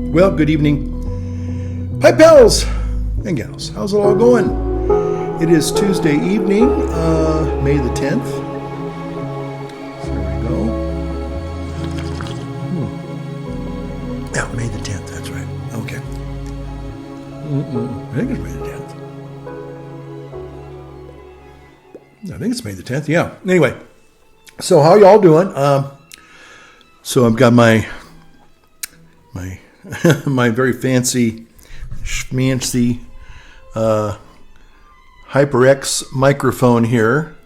Well, good evening. Hi, pals and gals. How's it all going? It is Tuesday evening, May the 10th. There we go. Yeah, May the 10th, that's right. Okay. I think it's May the 10th. I think it's May the 10th, yeah. Anyway, so how y'all doing? So I've got my my very fancy, schmancy HyperX microphone here,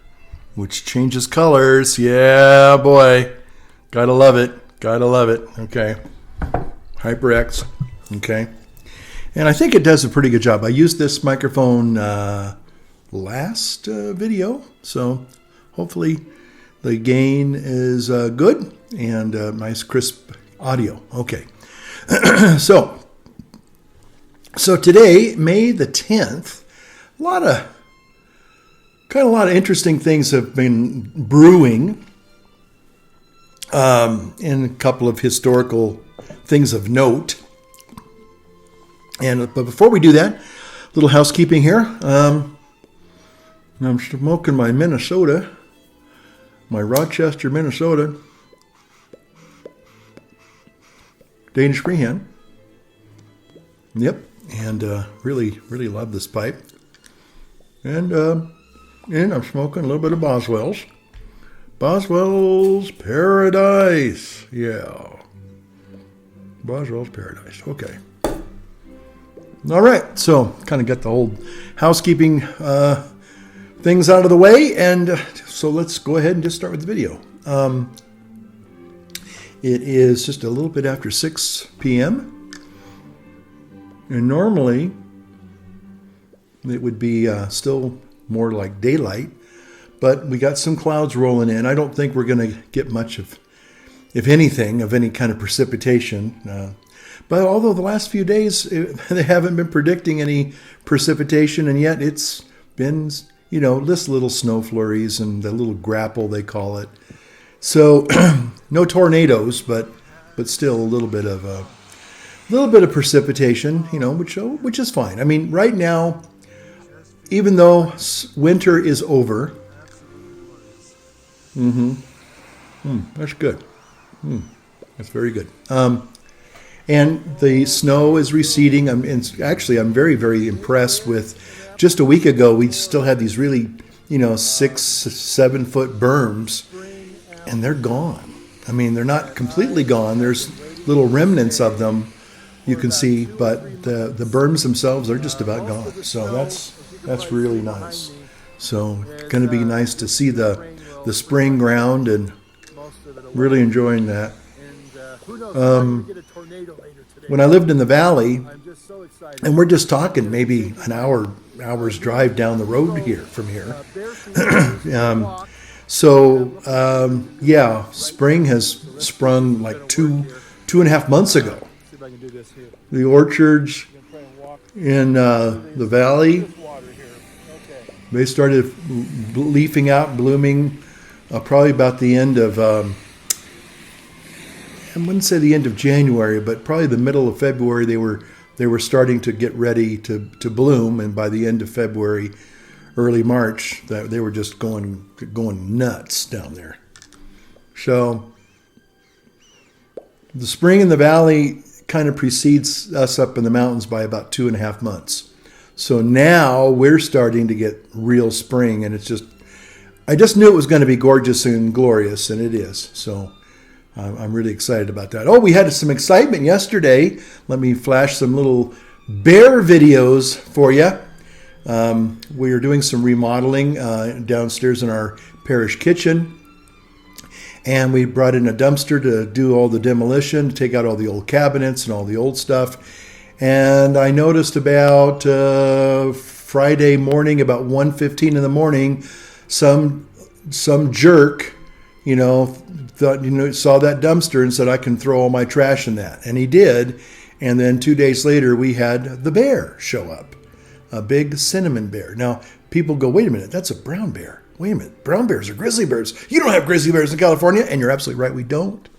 which changes colors. Yeah, boy. Gotta love it. Gotta love it. Okay. HyperX. Okay. And I think it does a pretty good job. I used this microphone last video, so hopefully the gain is good and nice crisp audio. Okay. So today, May the 10th, a lot of interesting things have been brewing, and a couple of historical things of note. But before we do that, a little housekeeping here. I'm smoking my Rochester, Minnesota Danish Freehand. Yep, and really love this pipe. And I'm smoking a little bit of Boswell's. Boswell's Paradise. Yeah. Boswell's Paradise. Okay. All right, so kind of got the old housekeeping things out of the way, and so let's go ahead and just start with the video. It is just a little bit after 6 p.m. And normally it would be still more like daylight, but we got some clouds rolling in. I don't think we're going to get much of, if anything, of any kind of precipitation. But although the last few days, they haven't been predicting any precipitation, and yet it's been, this little snow flurries and the little grapple, they call it. So no tornadoes, but still a little bit of precipitation, which is fine. I mean, right now, even though winter is over, that's good. That's very good. And the snow is receding. I'm very, very impressed with. Just a week ago, we still had these really, 6-7 foot berms. And they're gone. I mean, they're not completely gone. There's little remnants of them you can see, but the berms themselves are just about gone. So that's really nice. So it's going to be nice to see the spring ground and really enjoying that. When I lived in the valley, and we're just talking maybe an hour's drive down the road from here. Spring has sprung like two and a half months ago. The orchards in the valley, they started leafing out, blooming, probably about the end of, I wouldn't say the end of January, but probably the middle of February, they were starting to get ready to bloom, and by the end of February, early March, that they were just going nuts down there. So the spring in the valley kind of precedes us up in the mountains by about 2.5 months. So now we're starting to get real spring, and I just knew it was going to be gorgeous and glorious, and it is. So I'm really excited about that. Oh, we had some excitement yesterday. Let me flash some little bear videos for you. We are doing some remodeling downstairs in our parish kitchen, and we brought in a dumpster to do all the demolition, to take out all the old cabinets and all the old stuff. And I noticed about Friday morning, about 1:15 in the morning, some jerk, saw that dumpster and said, "I can throw all my trash in that," and he did. And then 2 days later, we had the bear show up. A big cinnamon bear. Now, people go, wait a minute, that's a brown bear. Wait a minute, brown bears are grizzly bears. You don't have grizzly bears in California. And you're absolutely right, we don't.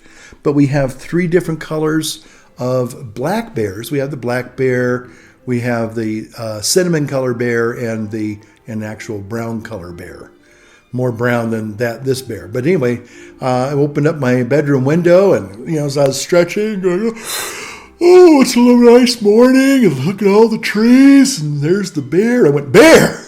But we have 3 different colors of black bears. We have the black bear, we have the cinnamon color bear, and an actual brown color bear. More brown than this bear. But anyway, I opened up my bedroom window, and as I was stretching, going, oh, it's a nice morning, and look at all the trees, and there's the bear. I went, bear!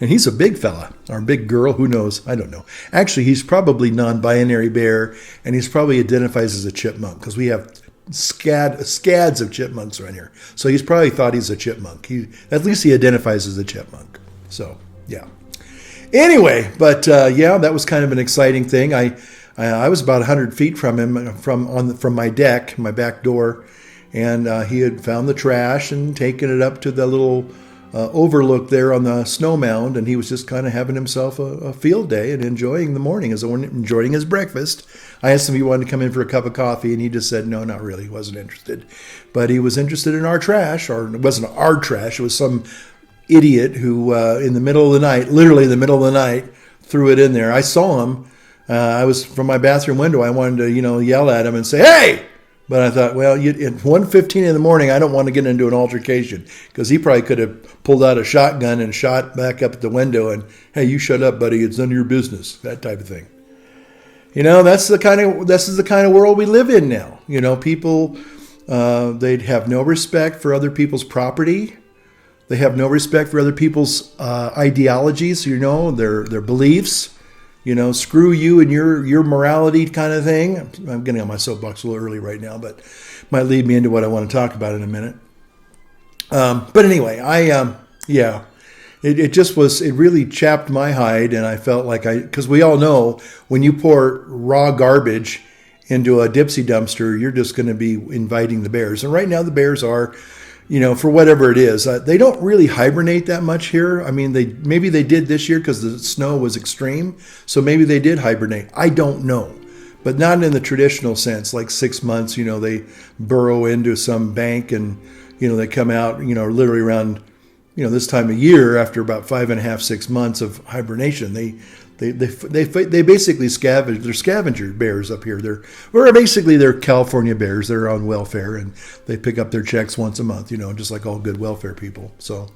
And he's a big fella, or big girl, who knows? I don't know. Actually, he's probably non-binary bear, and he's probably identifies as a chipmunk, because we have scads of chipmunks around here. So he's probably thought he's a chipmunk. At least he identifies as a chipmunk. So, yeah. Anyway, but that was kind of an exciting thing. I was about 100 feet from him, from my deck, my back door, and he had found the trash and taken it up to the little overlook there on the snow mound, and he was just kind of having himself a field day and enjoying the morning, enjoying his breakfast. I asked him if he wanted to come in for a cup of coffee, and he just said no, not really. He wasn't interested. But he was interested in our trash, or it wasn't our trash. It was some idiot who, in the middle of the night, literally in the middle of the night, threw it in there. I saw him. I was from my bathroom window. I wanted to, yell at him and say, hey! But I thought, well, at 1:15 in the morning, I don't want to get into an altercation, because he probably could have pulled out a shotgun and shot back up at the window and, hey, you shut up, buddy. It's none of your business. That type of thing. This is the kind of world we live in now. People, they'd have no respect for other people's property. They have no respect for other people's ideologies, their beliefs. Screw you and your morality kind of thing. I'm getting on my soapbox a little early right now, but might lead me into what I want to talk about in a minute. But anyway, it really chapped my hide, and I felt like because we all know when you pour raw garbage into a Dipsy dumpster, you're just going to be inviting the bears. And right now the bears are, for whatever it is, they don't really hibernate that much here. I mean, maybe they did this year because the snow was extreme. So maybe they did hibernate. I don't know. But not in the traditional sense, like 6 months, they burrow into some bank and, they come out, literally around, this time of year after about 5.5, 6 months of hibernation. They basically scavenge. They're scavenger bears up here. They're California bears. They're on welfare, and they pick up their checks once a month, just like all good welfare people. So,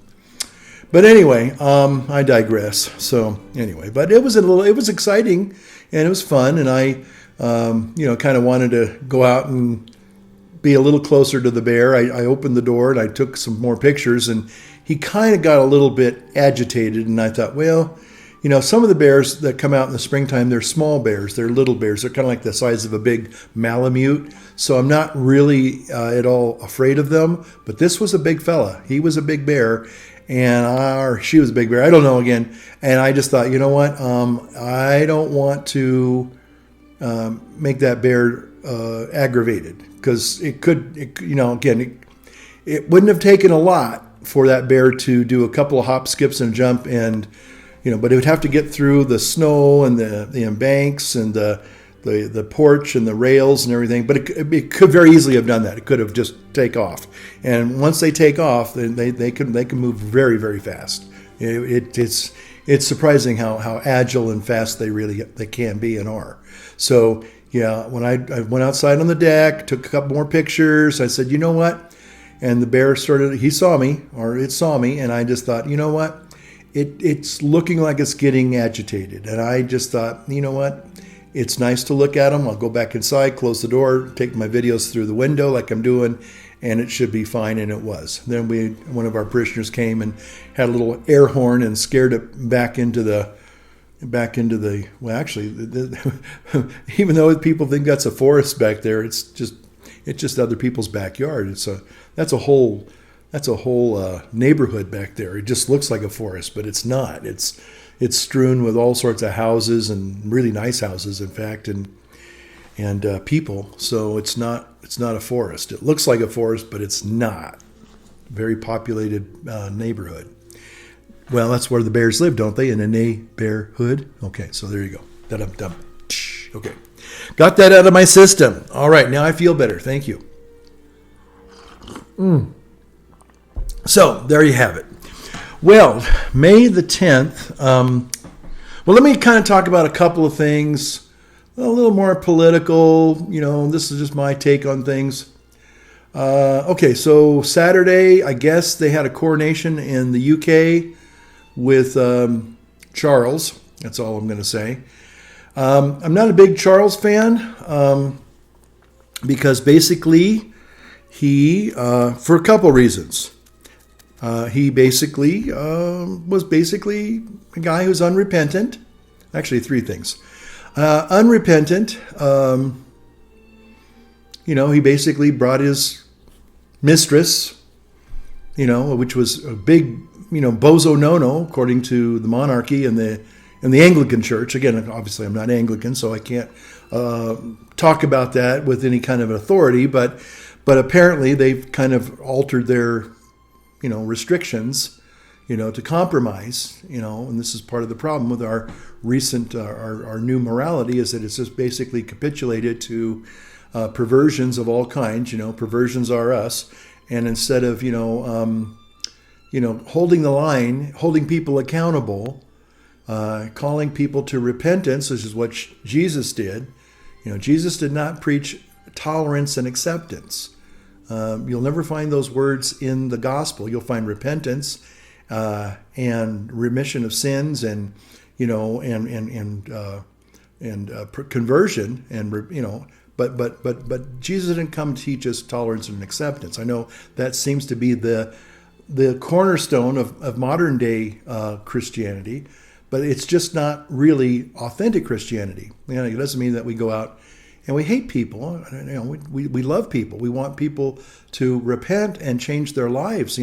but anyway, I digress. So anyway, but it was exciting, and it was fun, and I, kind of wanted to go out and be a little closer to the bear. I opened the door and I took some more pictures, and he kind of got a little bit agitated, and I thought, well, some of the bears that come out in the springtime, they're small bears. They're little bears. They're kind of like the size of a big Malamute. So I'm not really at all afraid of them. But this was a big fella. He was a big bear, or she was a big bear. I don't know again. And I just thought, you know what? I don't want to make that bear aggravated, because it wouldn't have taken a lot for that bear to do a couple of hop, skips, and jump, and but it would have to get through the snow and the embanks and the porch and the rails and everything. But it could very easily have done that. It could have just take off. And once they take off, then they can move very, very fast. It's surprising how agile and fast they can be and are. So yeah, when I went outside on the deck, took a couple more pictures, I said, you know what? And the bear it saw me, and I just thought, you know what? It's looking like it's getting agitated. And I just thought, you know what? It's nice to look at them. I'll go back inside, close the door, take my videos through the window like I'm doing, and it should be fine. And it was. Then one of our parishioners came and had a little air horn and scared it back into the, well, actually, even though people think that's a forest back there, it's just other people's backyard. That's a whole neighborhood back there. It just looks like a forest, but it's not. It's strewn with all sorts of houses, and really nice houses, in fact, and people. So it's not a forest. It looks like a forest, but it's not. Very populated neighborhood. Well, that's where the bears live, don't they? In a neighborhood. Okay, so there you go. Da-dum-dum. Okay, got that out of my system. All right, now I feel better. Thank you. So there you have it. Well, May the 10th. Let me kind of talk about a couple of things, a little more political. This is just my take on things. Okay, so Saturday, I guess they had a coronation in the UK with Charles. That's all I'm going to say. I'm not a big Charles fan because basically he, for a couple reasons, he basically was basically a guy who's unrepentant. Actually, three things. Unrepentant, he basically brought his mistress, which was a big, bozo no-no according to the monarchy and the Anglican Church. Again, obviously I'm not Anglican, so I can't talk about that with any kind of authority, but apparently they've kind of altered their, restrictions, to compromise, and this is part of the problem with our recent, our new morality is that it's just basically capitulated to perversions of all kinds. Perversions are us, and instead of holding the line, holding people accountable, calling people to repentance, which is what Jesus did. Jesus did not preach tolerance and acceptance. You'll never find those words in the gospel. You'll find repentance and remission of sins, and conversion, and But Jesus didn't come to teach us tolerance and acceptance. I know that seems to be the cornerstone of modern day Christianity, but it's just not really authentic Christianity. It doesn't mean that we go out and we hate people. We love people. We want people to repent and change their lives.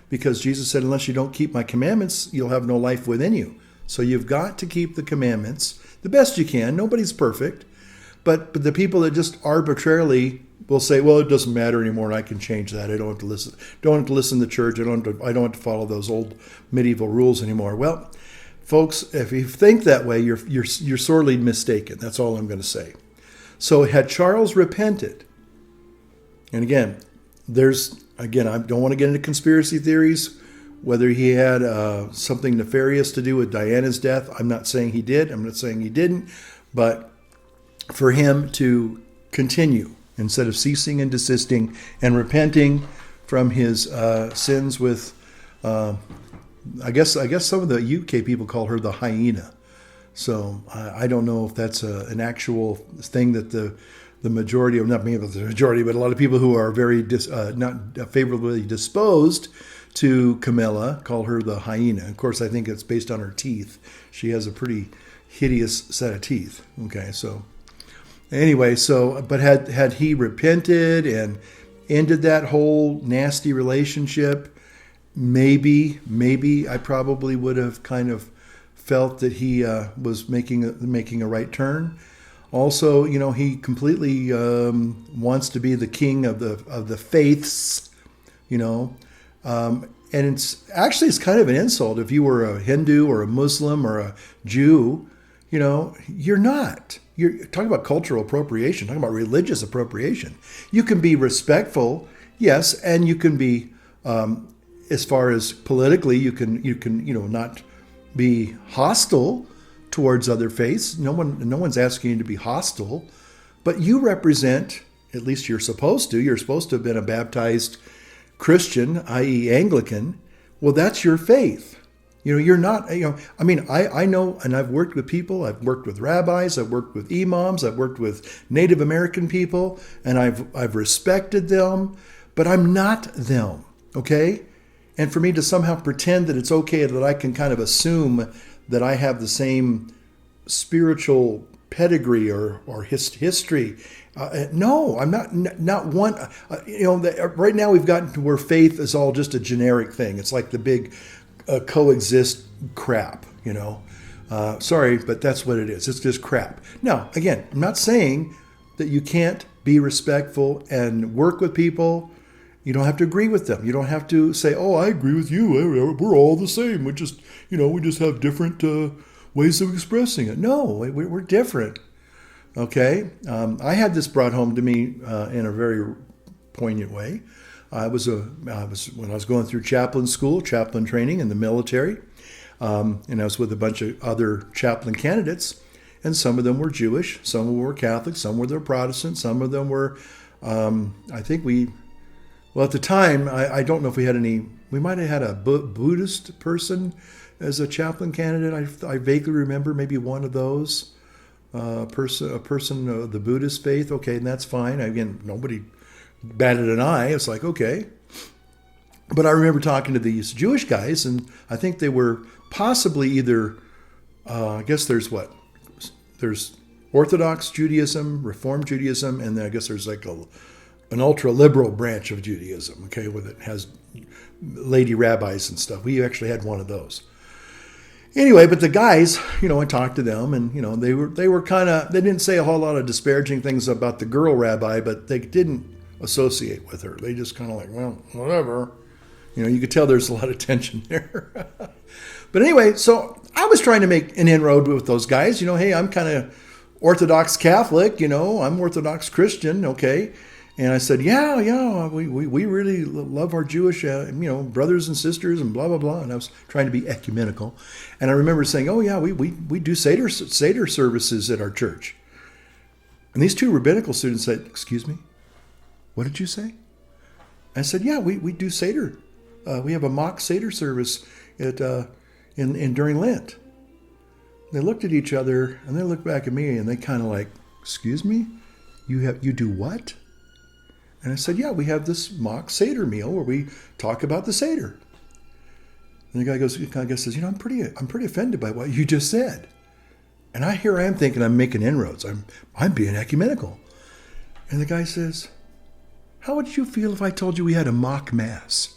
Because Jesus said, "Unless you don't keep my commandments, you'll have no life within you." So you've got to keep the commandments the best you can. Nobody's perfect. But the people that just arbitrarily will say, "Well, it doesn't matter anymore, and I can change that. I don't have to listen. Don't have to listen to the church. I don't have to follow those old medieval rules anymore." Well, folks, if you think that way, you're sorely mistaken. That's all I'm going to say. So had Charles repented, and again, I don't want to get into conspiracy theories, whether he had something nefarious to do with Diana's death. I'm not saying he did. I'm not saying he didn't, but for him to continue instead of ceasing and desisting and repenting from his sins with, I guess some of the UK people call her the hyena. So I don't know if that's an actual thing that the majority of, not maybe the majority, but a lot of people who are very not favorably disposed to Camilla call her the hyena. Of course, I think it's based on her teeth. She has a pretty hideous set of teeth. Okay, so. Anyway, but had he repented and ended that whole nasty relationship, maybe I probably would have kind of felt that he was making a right turn. Also, he completely wants to be the king of the faiths, and it's kind of an insult if you were a Hindu or a Muslim or a Jew. You're not. You're talking about cultural appropriation, talking about religious appropriation. You can be respectful, yes, and you can be, as far as politically, you can not be hostile towards other faiths. No one's asking you to be hostile, but you represent, at least you're supposed to. You're supposed to have been a baptized Christian, i.e., Anglican. Well, that's your faith. You're not, I know, and I've worked with people, I've worked with rabbis, I've worked with imams, I've worked with Native American people, and I've respected them, but I'm not them, okay? And for me to somehow pretend that it's okay that I can kind of assume that I have the same spiritual pedigree or history. No, I'm not one. Right now we've gotten to where faith is all just a generic thing. It's like the big coexist crap, Sorry, but that's what it is. It's just crap. Now, again, I'm not saying that you can't be respectful and work with people. You don't have to agree with them. You don't have to say, "Oh, I agree with you. We're all the same. We just have different ways of expressing it." No, we're different. Okay? I had this brought home to me in a very poignant way. When I was going through chaplain school, chaplain training in the military, and I was with a bunch of other chaplain candidates, and some of them were Jewish, some of them were Catholic, some were Protestant, some of them were, I think we Well, at the time, I don't know if we had any. We might have had a Buddhist person as a chaplain candidate. I vaguely remember maybe one of those. A person of the Buddhist faith. Okay, and that's fine. Again, nobody batted an eye. It's like, okay. But I remember talking to these Jewish guys, and I think they were possibly either, I guess there's what? There's Orthodox Judaism, Reform Judaism, and then I guess there's like an ultra-liberal branch of Judaism, okay, with it has lady rabbis and stuff. We actually had one of those. Anyway, but the guys, I talked to them, and they were kind of, they didn't say a whole lot of disparaging things about the girl rabbi, but they didn't associate with her. They just kind of like, well, whatever. You could tell there's a lot of tension there. But anyway, so I was trying to make an inroad with those guys. Hey, I'm kind of Orthodox Catholic, I'm Orthodox Christian, okay? And I said, yeah, we really love our Jewish, brothers and sisters and blah, blah, blah. And I was trying to be ecumenical. And I remember saying, oh, yeah, we do Seder services at our church. And these two rabbinical students said, excuse me, what did you say? I said, yeah, we do Seder. We have a mock Seder service during Lent. They looked at each other, and they looked back at me, and they kind of like, excuse me? You do what? And I said, yeah, we have this mock Seder meal where we talk about the Seder. And the guy says, I'm pretty offended by what you just said. And I am thinking I'm making inroads. I'm being ecumenical. And the guy says, how would you feel if I told you we had a mock mass?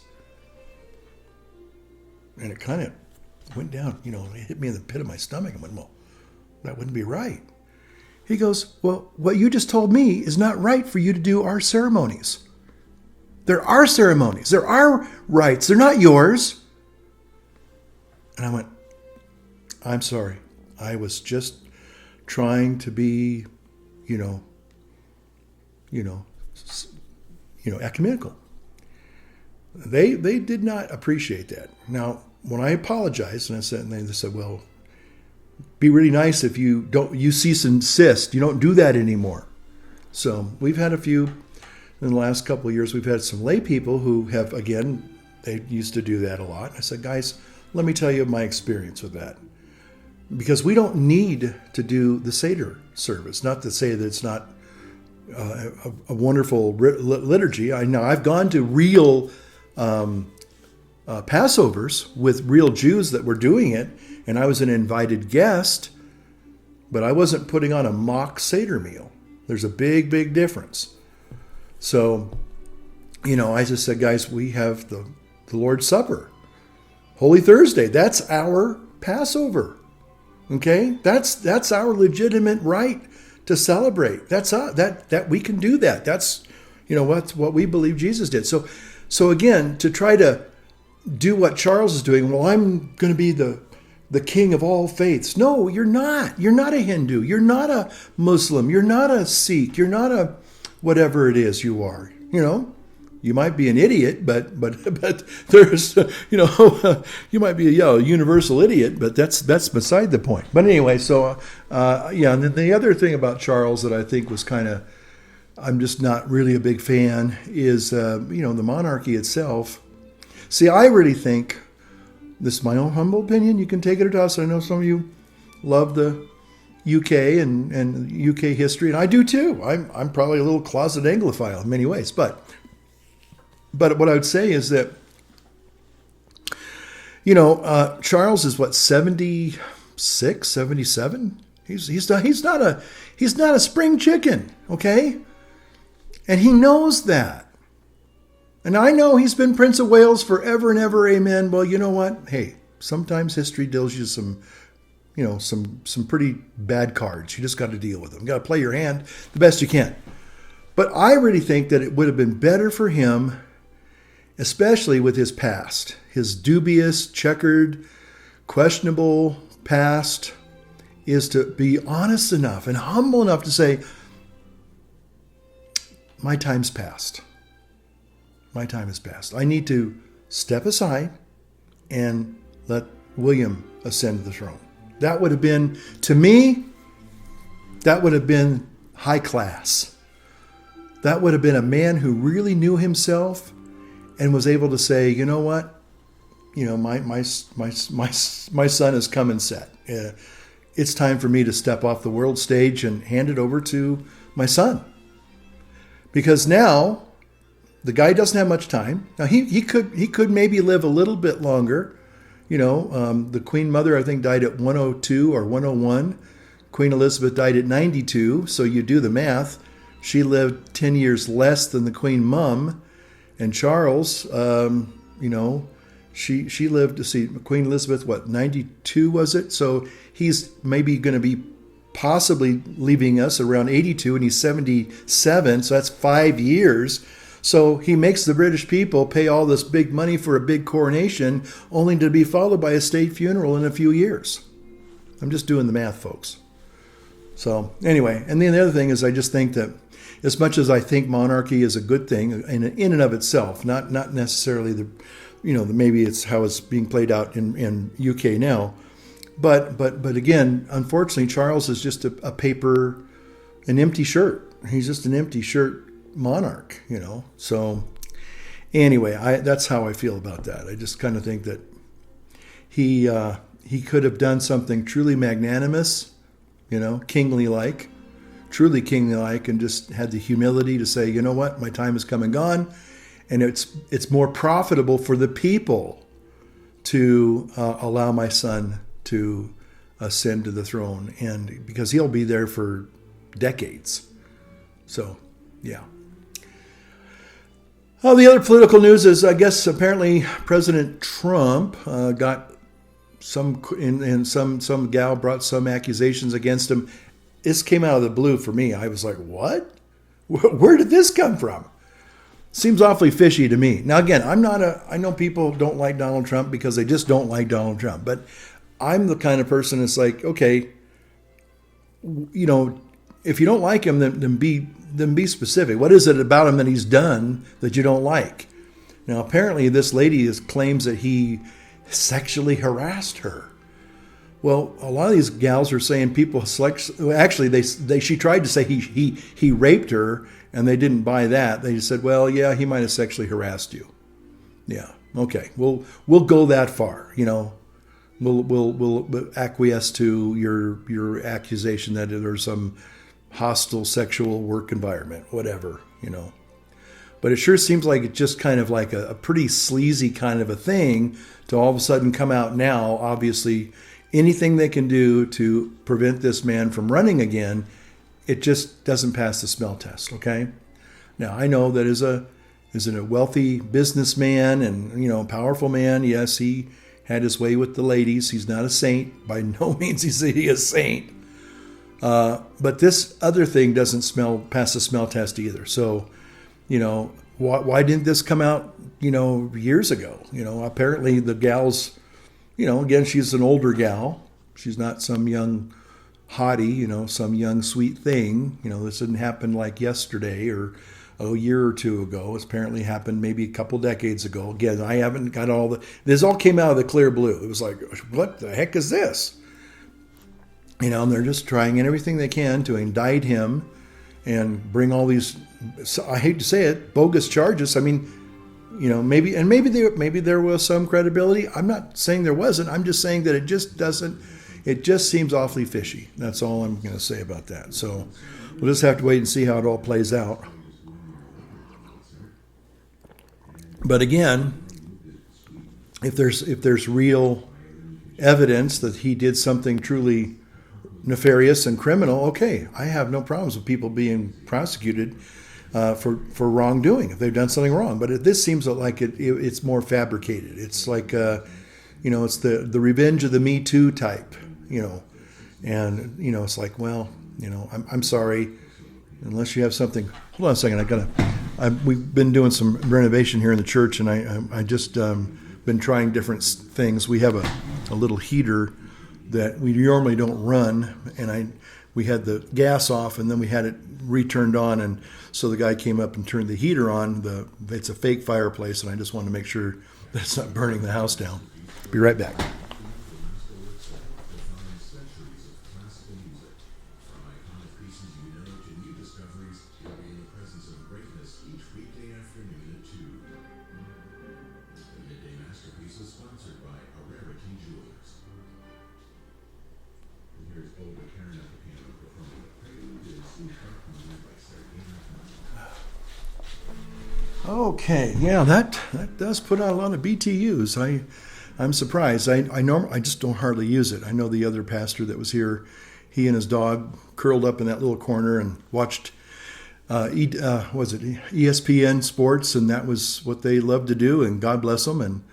And it kind of went down, it hit me in the pit of my stomach. I went, well, that wouldn't be right. He goes, well, what you just told me is not right for you to do our ceremonies. There are ceremonies. There are rites. They're not yours. And I went, I'm sorry. I was just trying to be, ecumenical. They did not appreciate that. Now, when I apologized, and they said, well, be really nice if you cease and desist. You don't do that anymore. So we've had a few in the last couple of years. We've had some lay people who have, again, they used to do that a lot. I said, guys, let me tell you my experience with that. Because we don't need to do the Seder service. Not to say that it's not a wonderful liturgy. I know I've gone to real Passovers with real Jews that were doing it, and I was an invited guest, but I wasn't putting on a mock Seder meal. There's a big, big difference. So, I just said, guys, we have the Lord's Supper. Holy Thursday, that's our Passover. Okay? That's our legitimate right to celebrate. That we can do that. That's what we believe Jesus did. So again, to try to do what Charles is doing, well, I'm going to be the king of all faiths. No, you're not. You're not a Hindu. You're not a Muslim. You're not a Sikh. You're not a whatever it is you are. You might be an idiot, but there's you might be a universal idiot, but that's beside the point. But anyway, so and then the other thing about Charles that I think was kind of, I'm just not really a big fan is the monarchy itself. See, I really think, this is my own humble opinion, you can take it or toss it. I know some of you love the UK and UK history, and I do too. I'm probably a little closet Anglophile in many ways, but what I would say is that, Charles is what, 76, 77? He's not a spring chicken, okay? And he knows that. And I know he's been Prince of Wales forever and ever, amen. Well, you know what? Hey, sometimes history deals you some pretty bad cards. You just got to deal with them. You got to play your hand the best you can. But I really think that it would have been better for him, especially with his past, his dubious, checkered, questionable past, is to be honest enough and humble enough to say, my time's passed. My time has passed. I need to step aside and let William ascend to the throne. That would have been, to me, that would have been high class. That would have been a man who really knew himself, and was able to say, you know what, my son has come and set. It's time for me to step off the world stage and hand it over to my son, because now the guy doesn't have much time. Now he could maybe live a little bit longer. The Queen Mother, I think, died at 102 or 101. Queen Elizabeth died at 92. So you do the math. She lived 10 years less than the Queen Mum. And Charles, she lived, to see, Queen Elizabeth, 92 was it? So he's maybe going to be possibly leaving us around 82, and he's 77. So that's 5 years. So he makes the British people pay all this big money for a big coronation, only to be followed by a state funeral in a few years. I'm just doing the math, folks. So anyway, and then the other thing is, I just think that as much as I think monarchy is a good thing in and of itself, not necessarily maybe it's how it's being played out in UK now, but again, unfortunately, Charles is just an empty shirt. He's just an empty shirt monarch, So anyway, that's how I feel about that. I just kind of think that he could have done something truly magnanimous, kingly-like, truly kingly-like, and just had the humility to say, you know what, my time has come and gone, and it's more profitable for the people to allow my son to ascend to the throne, and because he'll be there for decades. So, yeah. Oh, the other political news is, I guess, apparently President Trump got some gal brought some accusations against him. This came out of the blue for me. I was like, what? Where did this come from? Seems awfully fishy to me. Now, again, I know people don't like Donald Trump because they just don't like Donald Trump. But I'm the kind of person that's like, okay, if you don't like him, then be specific. What is it about him that he's done that you don't like? Now, apparently, this lady claims that he sexually harassed her. Well, a lot of these gals are saying actually, she tried to say he raped her, and they didn't buy that. They just said, well, yeah, he might have sexually harassed you. Yeah, okay, we'll go that far. We'll acquiesce to your accusation that there's some hostile sexual work environment, whatever, But it sure seems like it's just kind of like a pretty sleazy kind of a thing to all of a sudden come out now. Obviously, anything they can do to prevent this man from running again, it just doesn't pass the smell test, okay? Now, I know that as a wealthy businessman and, powerful man, yes, he had his way with the ladies. He's not a saint. By no means is he a saint. But this other thing doesn't pass the smell test either. So, why didn't this come out, years ago? Apparently the gal's, again, she's an older gal. She's not some young hottie, some young sweet thing. This didn't happen like yesterday or a year or two ago. It's apparently happened maybe a couple decades ago. Again, I haven't got this all came out of the clear blue. It was like, what the heck is this? And they're just trying everything they can to indict him and bring all these, I hate to say it, bogus charges. I mean, maybe there was some credibility. I'm not saying there wasn't. I'm just saying that it just seems awfully fishy. That's all I'm going to say about that. So we'll just have to wait and see how it all plays out. But again, if there's real evidence that he did something truly nefarious and criminal, okay, I have no problems with people being prosecuted for wrongdoing if they've done something wrong. But this seems like it's more fabricated. It's like it's the revenge of the Me Too type, and it's like, well, I'm sorry, unless you have something. Hold on a second, we've been doing some renovation here in the church, and I just been trying different things. We have a little heater that we normally don't run, and we had the gas off, and then we had it returned on, and so the guy came up and turned the heater on. It's a fake fireplace, and I just wanted to make sure that it's not burning the house down. Be right back. Okay, yeah, that does put out a lot of BTUs. I'm surprised. I just don't hardly use it. I know the other pastor that was here, he and his dog curled up in that little corner and watched was it ESPN Sports, and that was what they loved to do. And God bless them.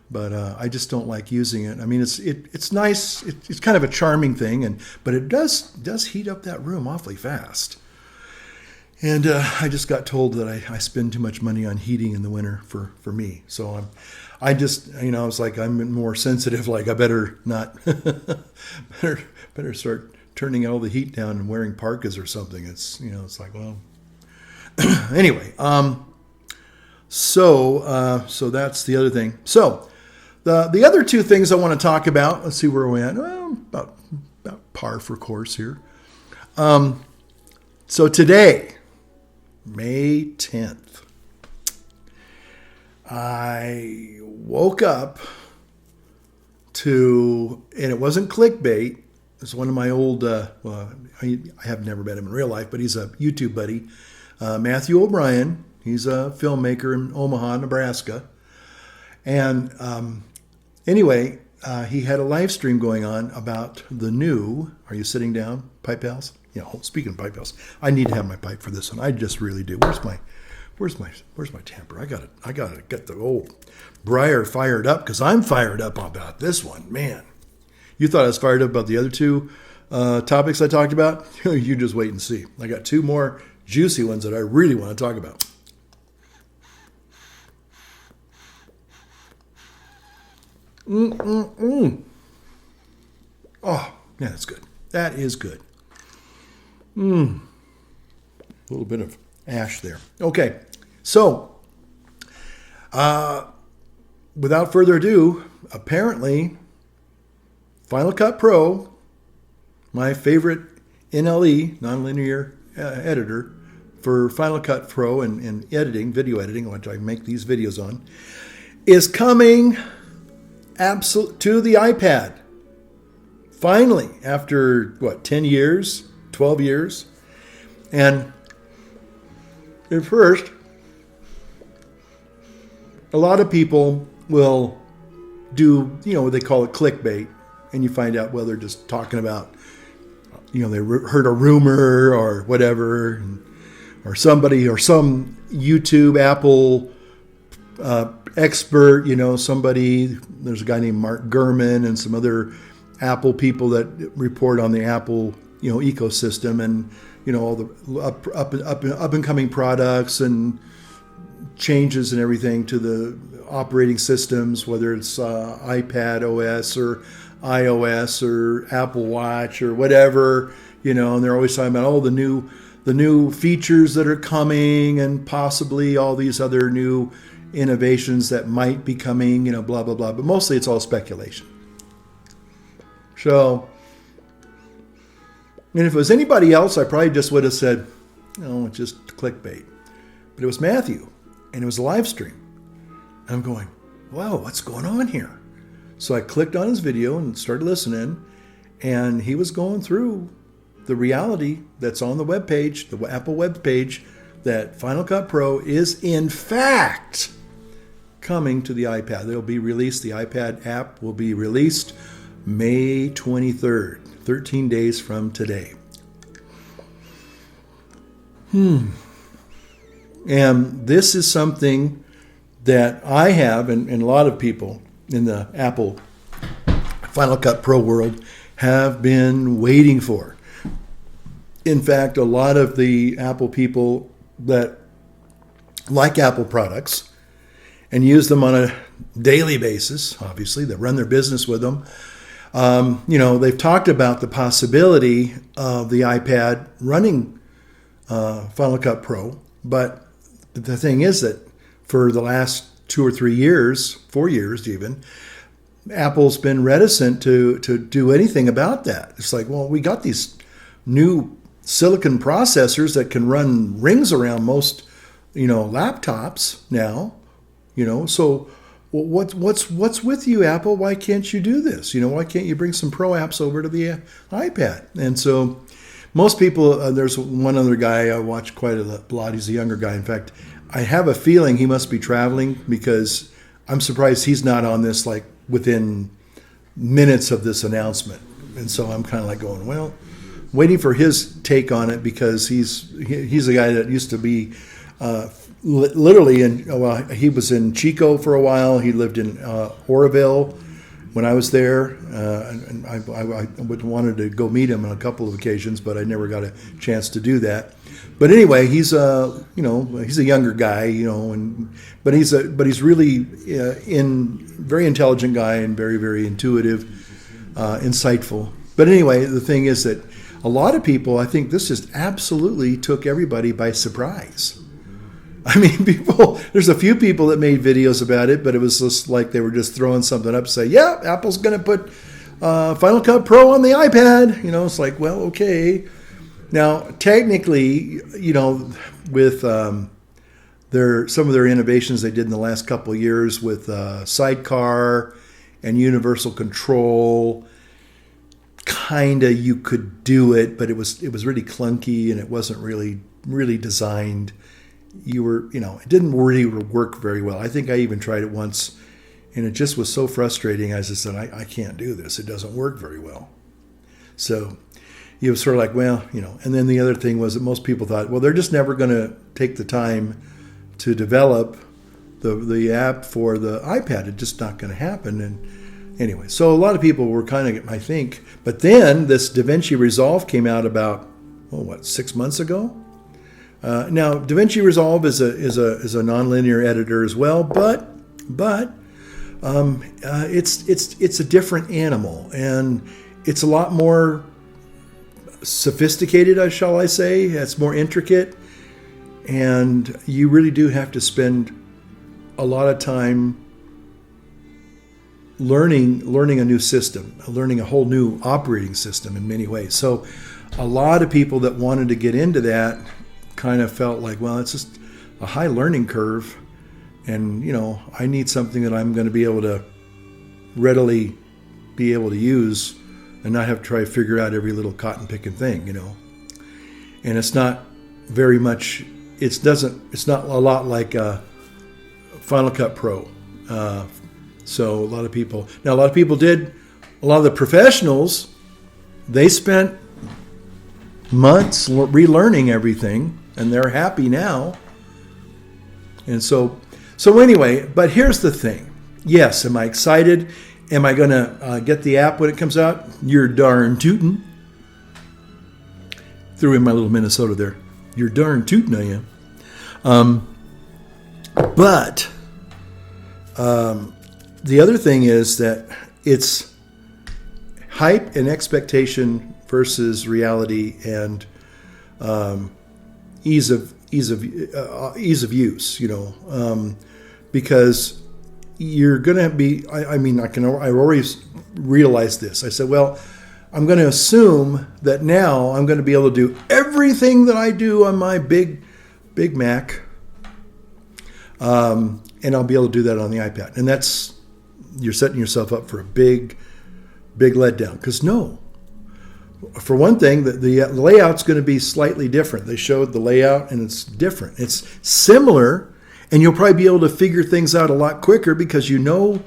But I just don't like using it. I mean, it's nice. It's kind of a charming thing, but it does heat up that room awfully fast. And I just got told that I spend too much money on heating in the winter for me. So I just, I was like, I'm more sensitive. Like I better not, better start turning all the heat down and wearing parkas or something. It's like, well, anyway. So that's the other thing. So the other two things I want to talk about. Let's see where we're at. Well, about par for course here. So today, May 10th, I woke up to, and it wasn't clickbait. It's one of my old, I have never met him in real life, but he's a YouTube buddy, Matthew O'Brien. He's a filmmaker in Omaha, Nebraska. And anyway, he had a live stream going on about the new, are you sitting down, Pipe Pals? Speaking of Pipe Pals, I need to have my pipe for this one. I just really do. Where's my tamper? I gotta get the old Briar fired up because I'm fired up about this one. Man, you thought I was fired up about the other two topics I talked about? You just wait and see. I got two more juicy ones that I really want to talk about. Oh, yeah, that's good. That is good. A little bit of ash there. Okay, so without further ado, apparently Final Cut Pro, my favorite NLE, nonlinear editor for Final Cut Pro and editing, video editing, which I make these videos on, is coming to the iPad. Finally, after 10 years, 12 years. And at first, a lot of people will do, what they call it clickbait. And you find out, well, they're just talking about, they heard a rumor or whatever, or somebody or some YouTube, Apple expert, somebody, there's a guy named Mark Gurman and some other Apple people that report on the Apple, ecosystem and, all the up and coming products and changes and everything to the operating systems, whether it's iPad OS or iOS or Apple Watch or whatever, and they're always talking about the new features that are coming and possibly all these other new innovations that might be coming, blah, blah, blah. But mostly it's all speculation. So, and if it was anybody else, I probably just would have said, it's just clickbait. But it was Matthew, and it was a live stream. And I'm going, wow, what's going on here? So I clicked on his video and started listening, and he was going through the reality that's on the webpage, the Apple webpage, that Final Cut Pro is in fact coming to the iPad. They'll be released. The iPad app will be released May 23rd, 13 days from today. And this is something that I have, and a lot of people in the Apple Final Cut Pro world have been waiting for. In fact, a lot of the Apple people that like Apple products and use them on a daily basis, obviously, that run their business with them, they've talked about the possibility of the iPad running Final Cut Pro, but the thing is that for the last 2 or 3 years, 4 years even, Apple's been reticent to do anything about that. It's like, well, we got these new silicon processors that can run rings around most, laptops now, so what's with you, Apple? Why can't you do this? Why can't you bring some pro apps over to the iPad? And so most people, there's one other guy I watch quite a lot. He's a younger guy. In fact, I have a feeling he must be traveling, because I'm surprised he's not on this like within minutes of this announcement. And so I'm kind of like going, well, waiting for his take on it, because he's a guy that used to be literally he was in Chico for a while. He lived in Oroville when I was there, and I wanted to go meet him on a couple of occasions, but I never got a chance to do that. But anyway, he's a younger guy, but he's really very intelligent guy, and very, very intuitive, insightful. But anyway, the thing is that a lot of people, I think this just absolutely took everybody by surprise. I mean, there's a few people that made videos about it, but it was just like they were just throwing something up to say, yeah, Apple's going to put Final Cut Pro on the iPad. It's like, well, okay. Now, technically, with some of their innovations they did in the last couple of years with Sidecar and Universal Control, kind of you could do it, but it was really clunky, and it wasn't really designed. It didn't really work very well. I think I even tried it once, and it just was so frustrating. I just said, I can't do this. It doesn't work very well. So it was sort of like, well, and then the other thing was that most people thought, well, they're just never going to take the time to develop the app for the iPad. It's just not going to happen. And anyway, so a lot of people were kind of, I think, but then this DaVinci Resolve came out about, 6 months ago? Now, DaVinci Resolve is a nonlinear editor as well, but it's a different animal, and it's a lot more sophisticated, shall I say. It's more intricate, and you really do have to spend a lot of time learning a new system, learning a whole new operating system in many ways. So a lot of people that wanted to get into that kind of felt like, well, it's just a high learning curve, and I need something that I'm going to be able to readily be able to use, and not have to try to figure out every little cotton picking thing, And it's not very much. It's not a lot like Final Cut Pro. So a lot of people did. A lot of the professionals, they spent months relearning everything, and they're happy now. And so anyway, but here's the thing. Yes, am I excited? Am I going to get the app when it comes out? You're darn tootin'. Threw in my little Minnesota there. You're darn tootin', I am. But the other thing is that it's hype and expectation versus reality, and ease of use. Because you're going to be. I always realized this. I said, well, I'm going to assume that now I'm going to be able to do everything that I do on my big Mac, and I'll be able to do that on the iPad. And you're setting yourself up for a big letdown. Because no, for one thing, the layout's going to be slightly different. They showed the layout, and it's different. It's similar, and you'll probably be able to figure things out a lot quicker because you know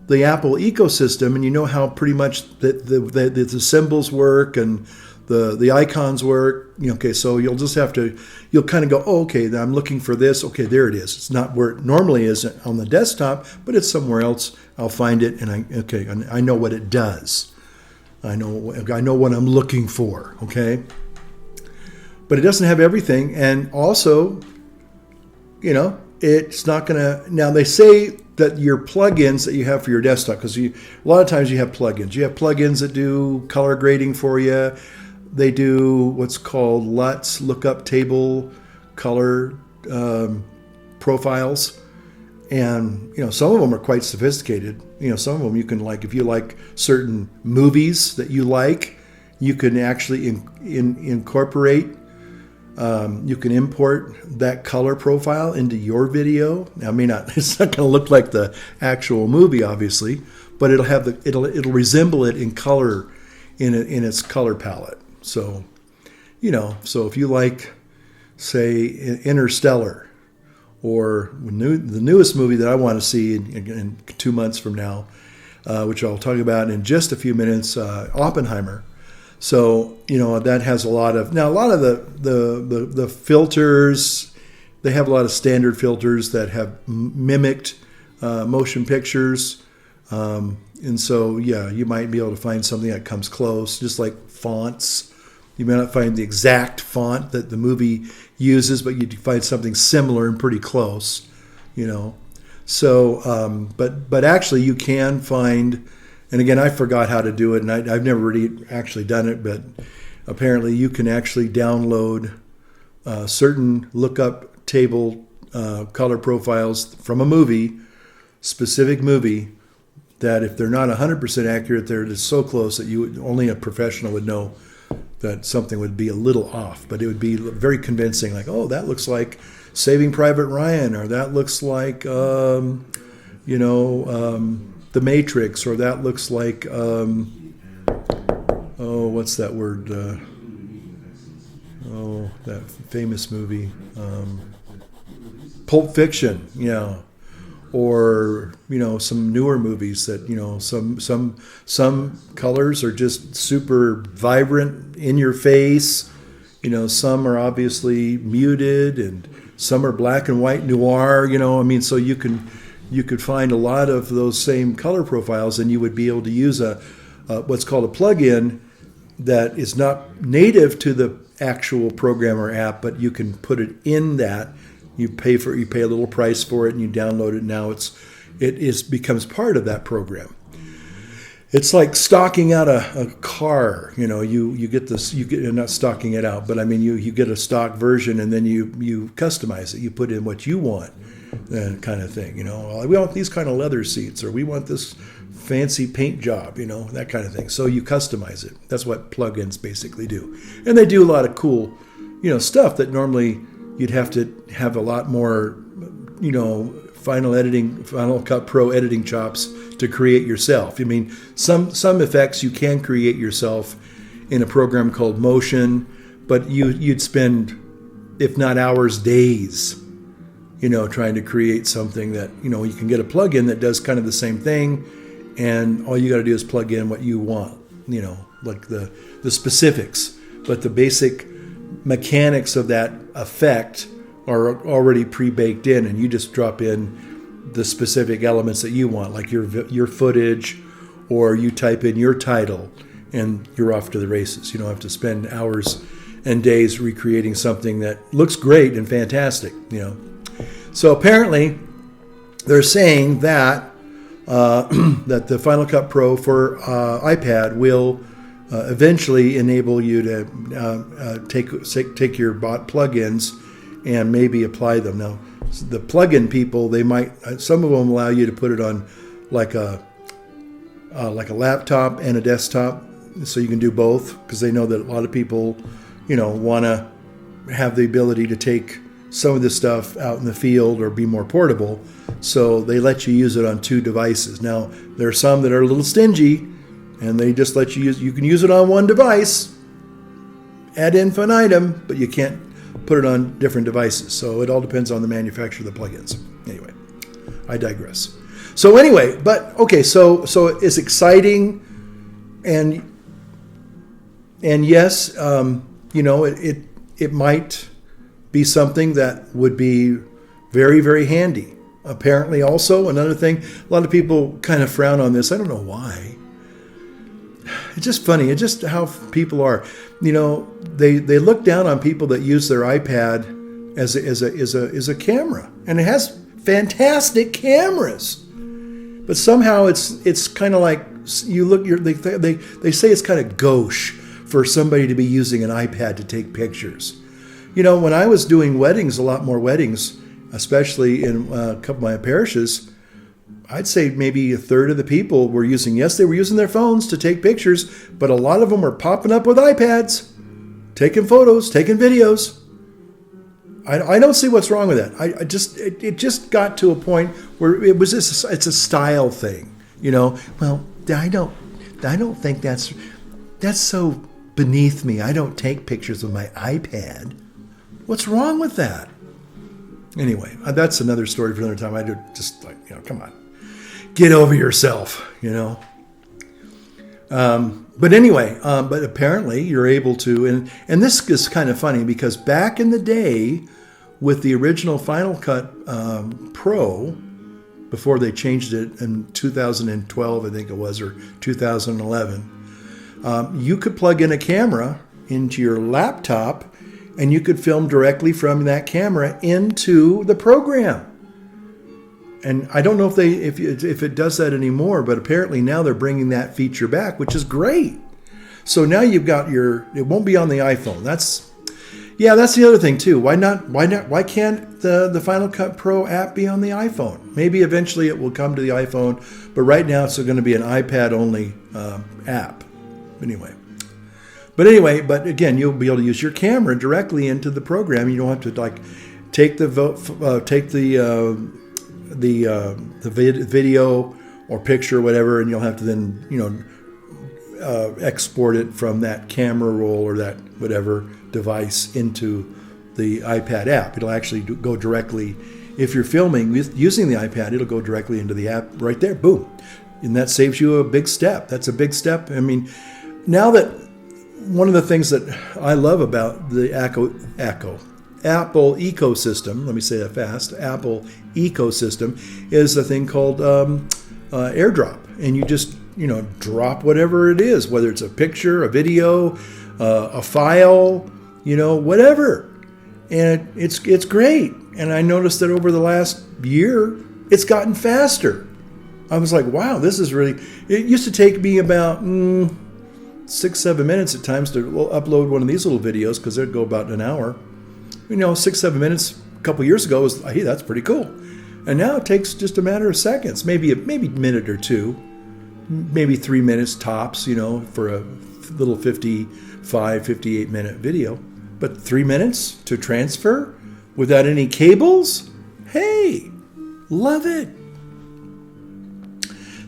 the Apple ecosystem, and you know how pretty much the symbols work and the icons work. Okay, so you'll kind of go, oh, okay, I'm looking for this. Okay, there it is. It's not where it normally is on the desktop, but it's somewhere else. I'll find it, and I know what it does. I know what I'm looking for. Okay, but it doesn't have everything, and also, it's not going to. Now they say that your plugins that you have for your desktop, because a lot of times you have plugins. You have plugins that do color grading for you. They do what's called LUTs, lookup table color profiles. And, some of them are quite sophisticated. Some of them you can, like, if you like certain movies that you like, you can actually incorporate, you can import that color profile into your video. Now, it's not going to look like the actual movie, obviously, but it'll resemble it in color, in its color palette. So if you like, say, Interstellar, or the newest movie that I want to see in 2 months from now, which I'll talk about in just a few minutes, Oppenheimer. So, that has a lot of the filters. They have a lot of standard filters that have mimicked motion pictures. And so, you might be able to find something that comes close, just like fonts. You may not find the exact font that the movie uses, but you find something similar and pretty close, So, but actually you can find, and again, I forgot how to do it, and I've never really actually done it, but apparently you can actually download certain lookup table color profiles from a specific movie, that if they're not 100% accurate, they're just so close that only a professional would know that something would be a little off, but it would be very convincing, like, oh, that looks like Saving Private Ryan, or that looks like, The Matrix, or that looks like, what's that word? That famous movie, Pulp Fiction, or some newer movies that some colors are just super vibrant, in your face, some are obviously muted, and some are black and white noir, so you could find a lot of those same color profiles, and you would be able to use a what's called a plug-in that is not native to the actual program or app, but you can put it in that. You pay a little price for it, and you download it. Now it becomes part of that program. It's like stocking out a car. You get this. You're not stocking it out, but I mean you get a stock version, and then you customize it. You put in what you want, kind of thing. We want these kind of leather seats, or we want this fancy paint job. That kind of thing. So you customize it. That's what plugins basically do, and they do a lot of cool, stuff that normally you'd have to have a lot more, Final Cut Pro editing chops to create yourself. I mean, some effects you can create yourself in a program called Motion, but you'd spend, if not hours, days, trying to create something that, you can get a plugin that does kind of the same thing, and all you got to do is plug in what you want, like the specifics, but the basic mechanics of that effect are already pre-baked in, and you just drop in the specific elements that you want, like your footage, or you type in your title, and you're off to the races. You don't have to spend hours and days recreating something that looks great and fantastic. So apparently they're saying that that the Final Cut Pro for iPad will eventually enable you to take your bought plugins and maybe apply them. Now, the plugin people, some of them allow you to put it on like a laptop and a desktop, so you can do both, because they know that a lot of people, want to have the ability to take some of this stuff out in the field or be more portable. So they let you use it on 2 devices. Now, there are some that are a little stingy, and they just let you can use it on 1 device ad infinitum, but you can't put it on different devices. So it all depends on the manufacturer of the plugins. Anyway, I digress. So anyway, but okay, so it's exciting, and yes, it might be something that would be very, very handy. Apparently, also another thing, a lot of people kind of frown on this. I don't know why. It's just funny. It's just how people are. They look down on people that use their iPad as a camera, and it has fantastic cameras. But somehow it's kind of like they say it's kind of gauche for somebody to be using an iPad to take pictures. When I was doing weddings, a lot more weddings, especially in a couple of my parishes, I'd say maybe a third of the people were using their phones to take pictures, but a lot of them were popping up with iPads, taking photos, taking videos. I don't see what's wrong with that. It just got to a point where it's a style thing, Well, I don't think that's so beneath me. I don't take pictures with my iPad. What's wrong with that? Anyway, that's another story for another time. I do just like, come on, get over yourself, But anyway, but apparently you're able to, and this is kind of funny because back in the day with the original Final Cut Pro, before they changed it in 2012, I think it was, or 2011, you could plug in a camera into your laptop and you could film directly from that camera into the program. And I don't know if it does that anymore, but apparently now they're bringing that feature back, which is great. So now you've got it won't be on the iPhone. That's the other thing too. Why can't the Final Cut Pro app be on the iPhone? Maybe eventually it will come to the iPhone, but right now it's going to be an iPad only app. But again, you'll be able to use your camera directly into the program. You don't have to take the video or picture or whatever, and you'll have to then export it from that camera roll or that whatever device into the iPad app. It'll actually go directly, if you're filming using the iPad, it'll go directly into the app right there, boom. And that saves you a big step. That's a big step. I mean, now that one of the things that I love about the Apple ecosystem, let me say that fast, Apple ecosystem, is a thing called AirDrop. And you just, drop whatever it is, whether it's a picture, a video, a file, whatever. And it's great. And I noticed that over the last year, it's gotten faster. I was like, wow, this is really, it used to take me about 6-7 minutes at times to upload one of these little videos because they'd go about an hour. 6-7 minutes a couple years ago was, hey, that's pretty cool. And now it takes just a matter of seconds, maybe a minute or two, maybe 3 minutes tops, for a little 58 minute video. But 3 minutes to transfer without any cables? Hey, love it.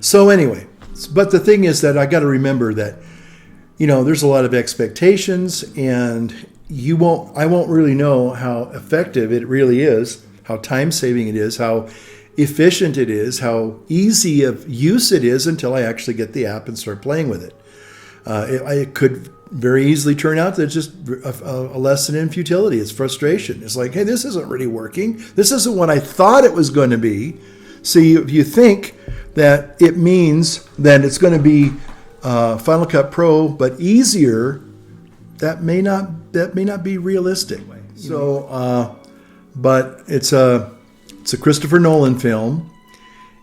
So anyway, but the thing is that I got to remember that, there's a lot of expectations, and I won't really know how effective it really is, how time-saving it is, how efficient it is, how easy of use it is until I actually get the app and start playing with it. It could very easily turn out that it's just a lesson in futility. It's frustration. It's like, hey, this isn't really working. This isn't what I thought it was going to be. So you think that it means that it's going to be Final Cut Pro, but easier. That may not be realistic. So, but it's a Christopher Nolan film,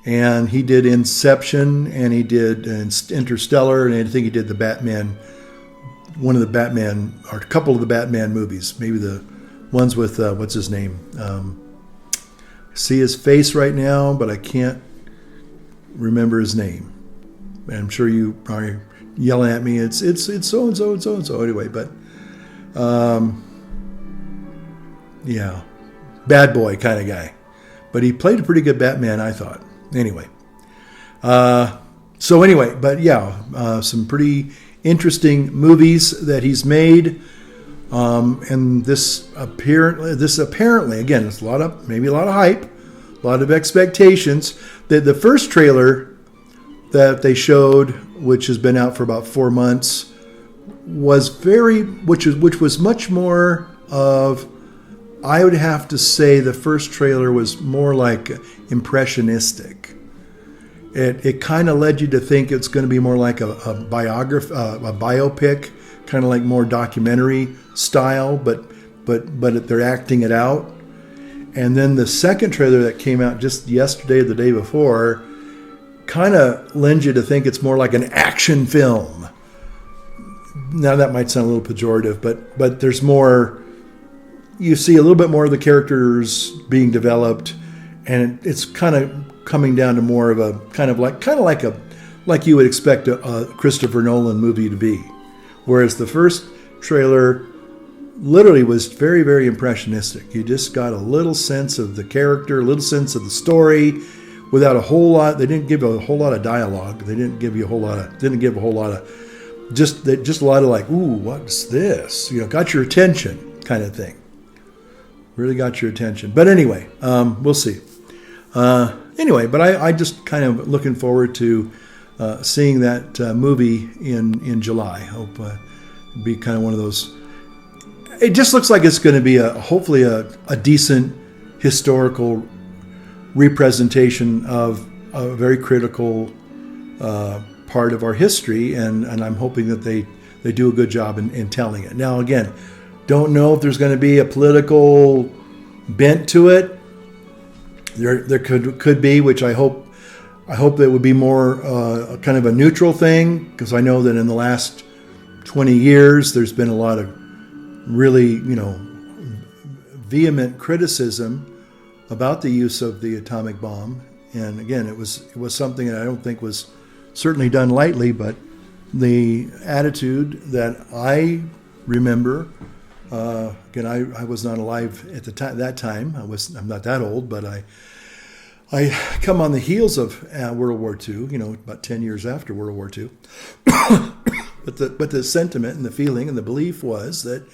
and he did Inception, and he did Interstellar, and I think he did the Batman, one of the Batman, or a couple of the Batman movies, maybe the ones with what's his name. See his face right now, but I can't remember his name. I'm sure you are yelling at me. It's so and so and so and so. Anyway, but yeah, bad boy kind of guy. But he played a pretty good Batman, I thought. Anyway, but yeah, some pretty interesting movies that he's made. And this apparently, again, it's maybe a lot of hype, a lot of expectations. The first trailer that they showed, which has been out for about 4 months, which was much more of, I would have to say the first trailer was more like impressionistic. It kind of led you to think it's going to be more like a biopic, kind of like more documentary style, but they're acting it out. And then the second trailer that came out just yesterday or the day before kind of lends you to think it's more like an action film. Now that might sound a little pejorative, but there's more. You see a little bit more of the characters being developed, and it's kind of coming down to more of a kind of like you would expect a Christopher Nolan movie to be. Whereas the first trailer literally was very, very impressionistic. You just got a little sense of the character, a little sense of the story, without a whole lot. They didn't give a whole lot of dialogue. They didn't give a whole lot of. Just a lot of like, ooh, what's this? Got your attention kind of thing. Really got your attention. But anyway, we'll see. Anyway, but I just kind of looking forward to seeing that movie in July. I hope it'll be kind of one of those. It just looks like it's going to be hopefully a decent historical representation of a very critical part of our history, and I'm hoping that they do a good job in telling it. Now, again, don't know if there's going to be a political bent to it. There could be, which I hope that would be more kind of a neutral thing, because I know that in the last 20 years there's been a lot of really, vehement criticism about the use of the atomic bomb. And again, it was something that I don't think was certainly done lightly, but the attitude that I remember, again, I was not alive at that time. I'm not that old, but I come on the heels of World War II, about 10 years after World War II. But the sentiment and the feeling and the belief was that,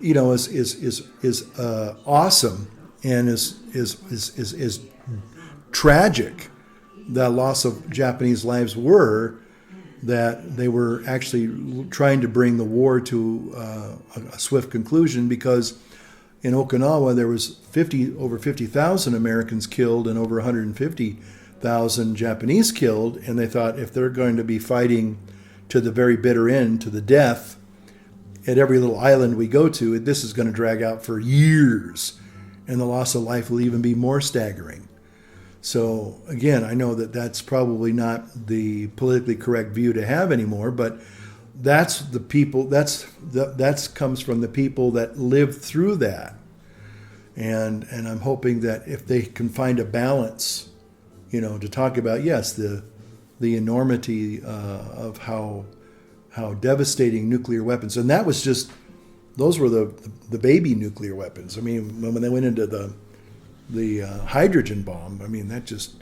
is awesome and is tragic. The loss of Japanese lives were that they were actually trying to bring the war to a swift conclusion, because in Okinawa there was over 50,000 Americans killed and over 150,000 Japanese killed, and they thought if they're going to be fighting to the very bitter end, to the death, at every little island we go to, this is going to drag out for years, and the loss of life will even be more staggering. So again, I know that that's probably not the politically correct view to have anymore, but that's the people. That comes from the people that lived through that, and I'm hoping that if they can find a balance, to talk about, yes, the enormity of how devastating nuclear weapons, and that was just, those were the baby nuclear weapons. I mean, when they went into the hydrogen bomb, I mean, that just,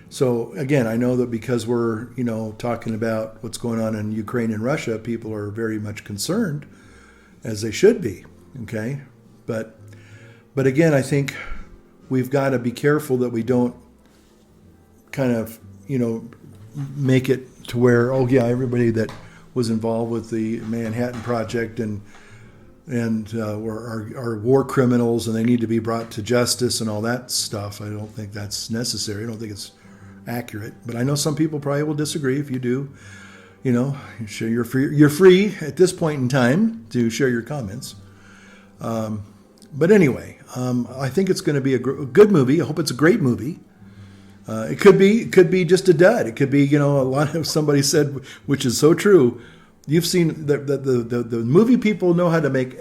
So again, I know that because we're, talking about what's going on in Ukraine and Russia, people are very much concerned, as they should be, okay? But again, I think we've got to be careful that we don't kind of, make it to where, everybody that was involved with the Manhattan Project and are war criminals and they need to be brought to justice and all that stuff. I don't think that's necessary. I don't think it's accurate. But I know some people probably will disagree. If you do, sure, you're free at this point in time to share your comments. But anyway, I think it's going to be a good movie. I hope it's a great movie. It could be just a dud. It could be, a lot of, somebody said, which is so true. You've seen the movie people know how to make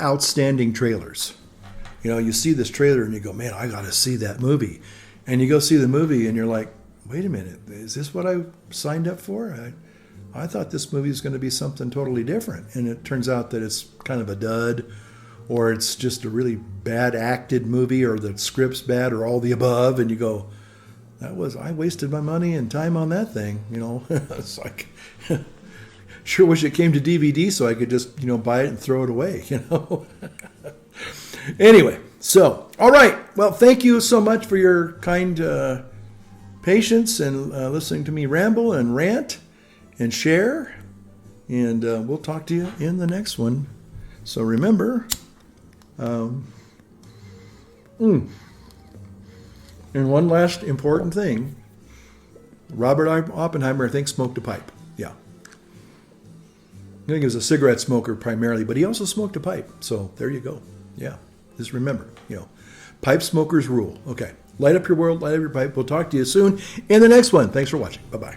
outstanding trailers. You see this trailer and you go, man, I got to see that movie. And you go see the movie and you're like, wait a minute, is this what I signed up for? I thought this movie was going to be something totally different. And it turns out that it's kind of a dud, or it's just a really bad acted movie, or the script's bad, or all the above. And you go, I wasted my money and time on that thing. It's like, sure wish it came to DVD so I could just, buy it and throw it away, Anyway, so, all right. Well, thank you so much for your kind patience and listening to me ramble and rant and share. And we'll talk to you in the next one. So remember, and one last important thing, Robert Oppenheimer, I think, smoked a pipe. Yeah. I think he was a cigarette smoker primarily, but he also smoked a pipe. So there you go. Yeah. Just remember, pipe smokers rule. Okay. Light up your world, light up your pipe. We'll talk to you soon in the next one. Thanks for watching. Bye-bye.